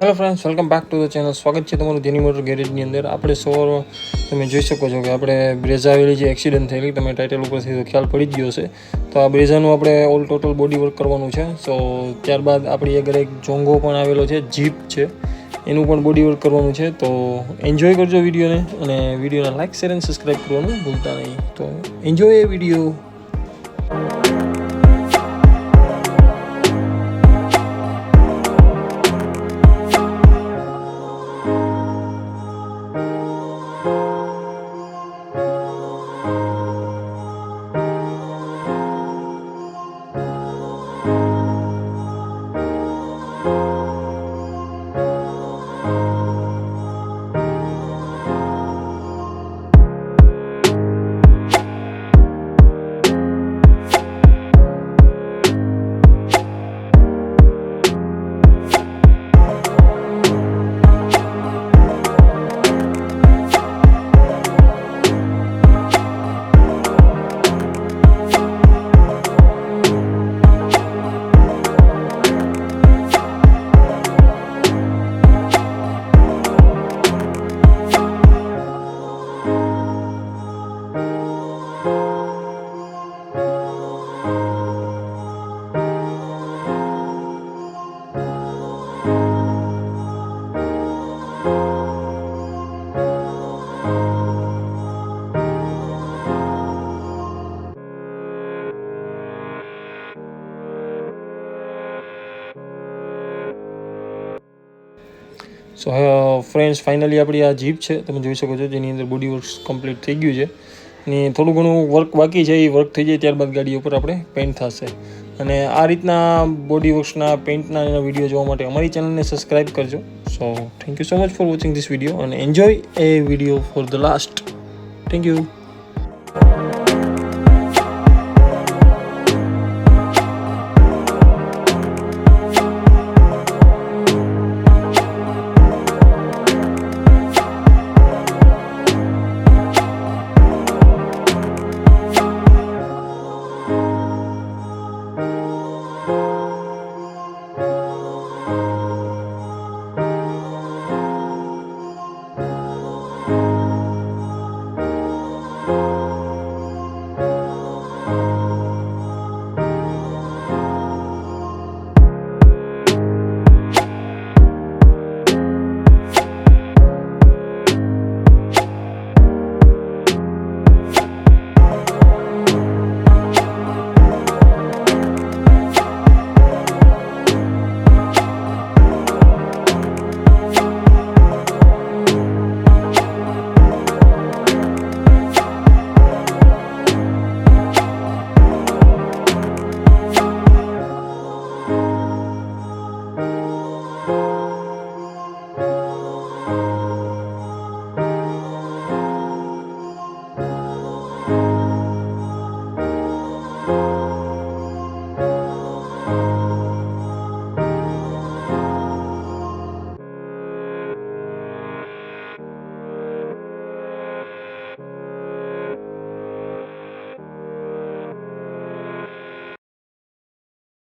Hello friends, welcome back to the channel. સ્વાગત છે તમારું જેની મોટર ગેરેજની અંદર. આપણે સવાર તમે જોઈ શકો છો કે આપણે બ્રેઝા આવેલી જે એક્સિડન્ટ થયેલી, તમે ટાઇટલ ઉપરથી તો ખ્યાલ પડી જ ગયો હશે. તો આ બ્રેઝાનું આપણે ઓલ ટોટલ બોડી વર્ક કરવાનું છે. સો ત્યારબાદ આપણી આગળ એક જોંગો પણ આવેલો છે, જીપ છે, એનું પણ બોડી વર્ક કરવાનું છે. તો એન્જોય કરજો વિડીયોને, અને વિડીયોને લાઇક, શેર અને સબસ્ક્રાઈબ કરવાનું ભૂલતા નહીં. તો enjoy a video. So friends, finally આપણી આ જીપ છે, તમે જોઈ શકો છો, જેની અંદર બોડી વર્ક કમ્પ્લીટ થઈ ગયું છે. અને થોડું ઘણું વર્ક બાકી છે, એ વર્ક થઈ જાય ત્યારબાદ ગાડી ઉપર આપણે પેઇન્ટ થશે. અને આ રીતના બોડી વર્ક્સના પેઇન્ટના એના વિડીયો જોવા માટે અમારી ચેનલને સબસ્ક્રાઈબ કરજો. So thank you so much for watching this video, અને enjoy a video for the last. Thank you.